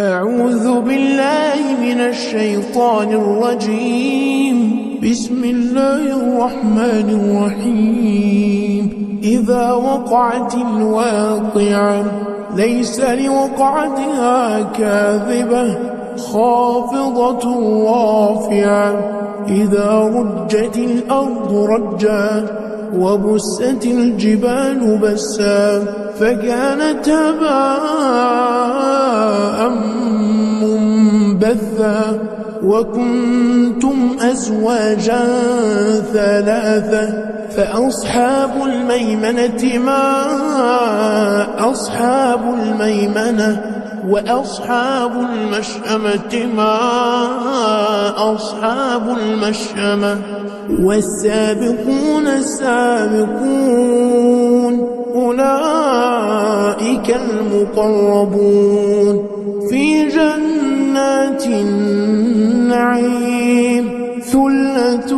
أعوذ بالله من الشيطان الرجيم. بسم الله الرحمن الرحيم. إذا وقعت الواقعة ليس لوقعتها كاذبة خافضة رافعة. إذا رجت الأرض رجا وبست الجبال بسا فكانت هباء منبثا وكنتم أزواجا ثلاثة فأصحاب الميمنة ما أصحاب الميمنة وأصحاب المشأمة ما أصحاب المشأمة والسابقون السابقون أولئك المقربون في جنات النعيم. ثلة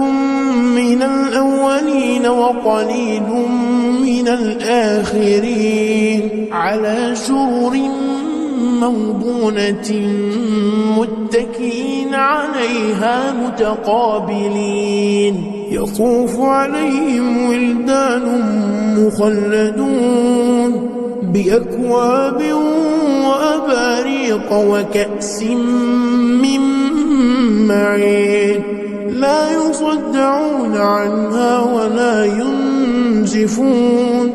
من الأولين وقليل من الآخرين على سرر موضونة متكئين عليها متقابلين. يطوف عليهم ولدان مخلدون بأكواب وأباريق وكأس من معين لا يصدعون عنها ولا ينزفون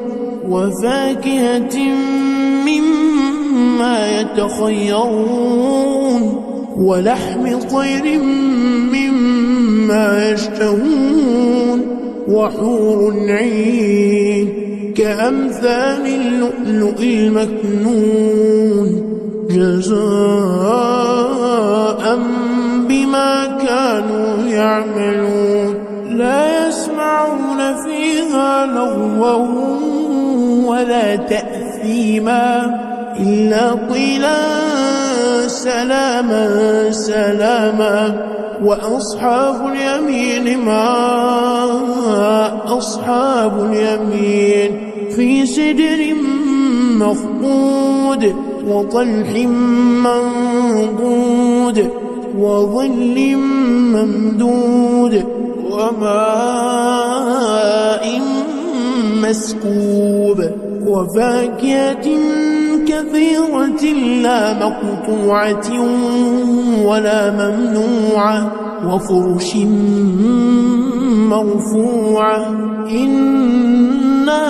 وفاكهة مما يتخيرون ولحم طير مما يشتهون وحور عين كأمثال اللؤلؤ المكنون جزاء بما كانوا يعملون. لا يسمعون فيها لغوا ولا تأثيما إلا قيلا سلاما سلاما. وأصحاب اليمين ما أصحاب اليمين في سدر مخضود وطلح منضود وظل ممدود وماء مسكوب وفاكهة كثيرة لا مقطوعة ولا ممنوعة وفرش مرفوعة. إنا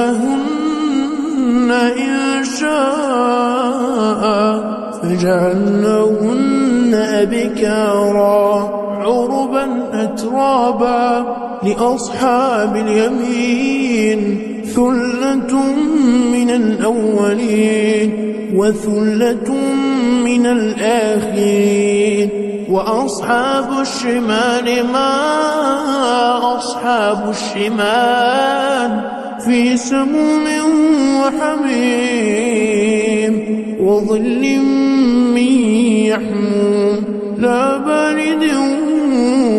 أنشأناهن إنشاء فجعلناهن أبكارا عربا أترابا لأصحاب اليمين. ثلة من الأولين وثلة من الآخرين. وأصحاب الشمال ما أصحاب الشمال في سموم وحميم وظل من يحموم لا بارد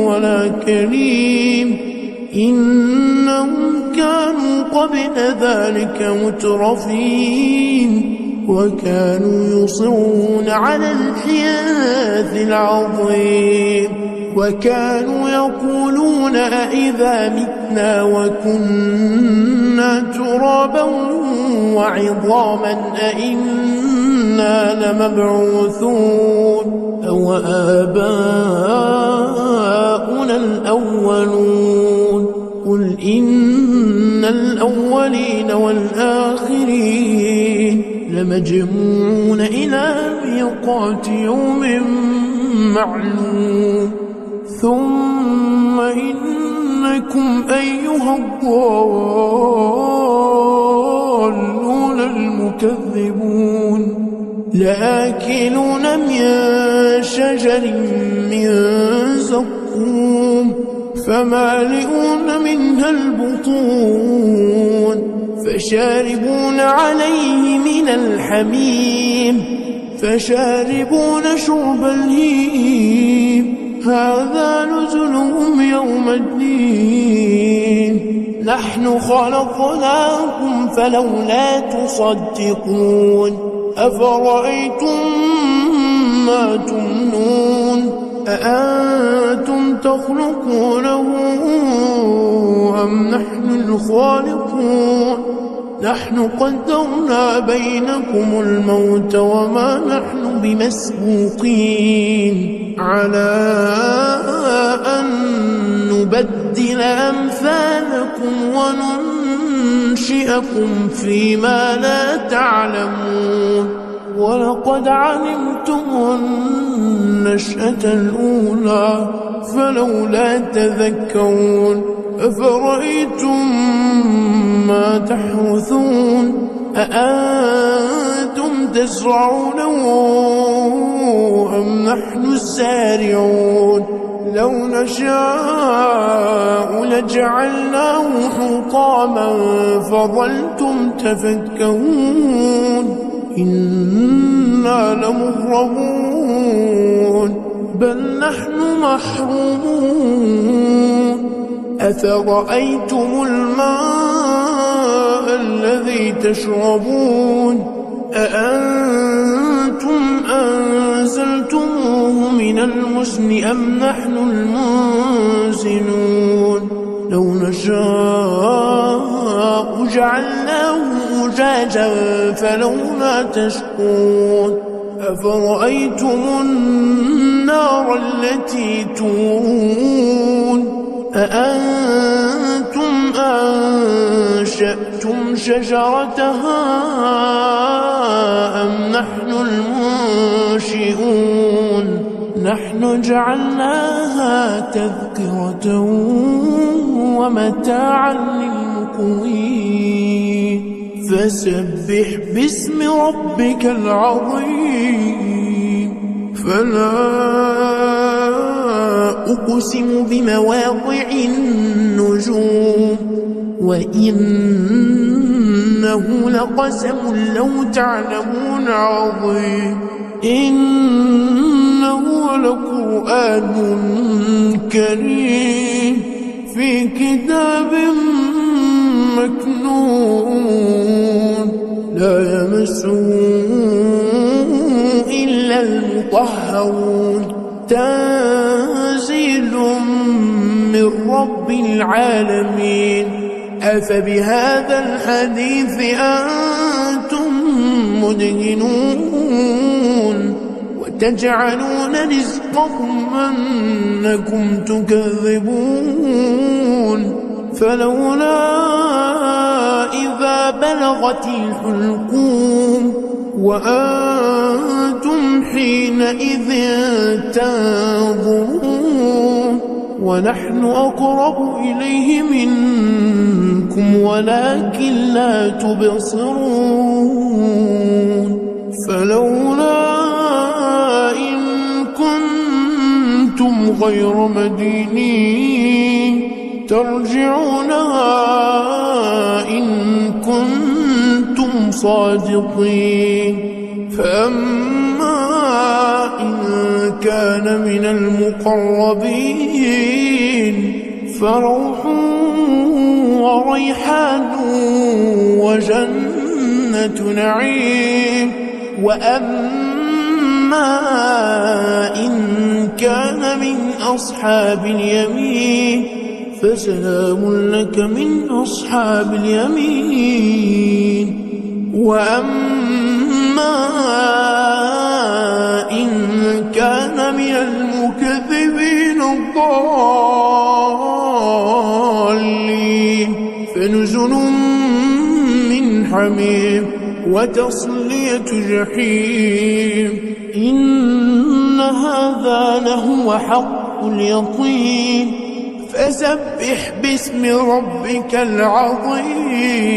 ولا كريم. إنهم كانوا قبل ذلك مترفين وكانوا يصرون على الحياث العظيم وكانوا يقولون أئذا متنا وكنا ترابا وعظاما أئنا لمبعوثون أو آباؤنا الأولون. قل إن الأولين والآخرين لمجموعون إلى ميقات يوم معلوم. ثم إنكم أيها الضالون المكذبون لآكلون من شجر من زقوم فمالئون منها البطون فشاربون عليه من الحميم فشاربون شرب الهيم. هذا نزلهم يوم الدين نحن خلقناكم فلولا تصدقون أفرأيتم ما تمنون أأنتم تخلقونه أم نحن الخالقون نحن قدرنا بينكم الموت وما نحن بمسبوقين على أن نبدل أمثالكم وننشئكم فيما لا تعلمون ولقد علمتم النشأة الأولى فلولا تذكرون أفرأيتم ما تحرثون أأنتم تزرعونه أم نحن الزارعون لو نشاء لجعلناه حطاما فظلتم تفكرون إنا لمغرمون بل نحن محرومون أفرأيتم الماء الذي تشربون أأنتم أنزلتموه من المزن أم نحن المنزلون لو نشاء جعلناه أجاجا فلولا تشكرون أفرأيتم النار التي تورون أأنتم أنشأتم شجرتها أم نحن المنشئون نحن جعلناها تذكرة ومتاعا للمقوين فسبح باسم ربك العظيم فلا أقسم بمواقع النجوم وإنه لقسم لو تعلمون عظيم إنه لقرآن كريم في كتاب مكنون لا يمسه إلا المطهرون تنزيل من رب العالمين أفبهذا الحديث أنتم مدهنون وتجعلون رزقكم أنكم تكذبون فلولا إذا بلغت الحلقوم وأنتم حينئذ تنظرون ونحن أقرب إليه منكم ولكن لا تبصرون فلولا إن كنتم غير مدينين ترجعونها إن كنتم صادقين فأما إن كان من المقربين فروح وريحان وجنة نعيم وأما إن كان من أصحاب اليمين فسلام لك من أصحاب اليمين وأما إن كان من المكذبين الضالين فنزل من حميم وتصلية جحيم إن هذا لهو حق اليقين فسبح باسم ربك العظيم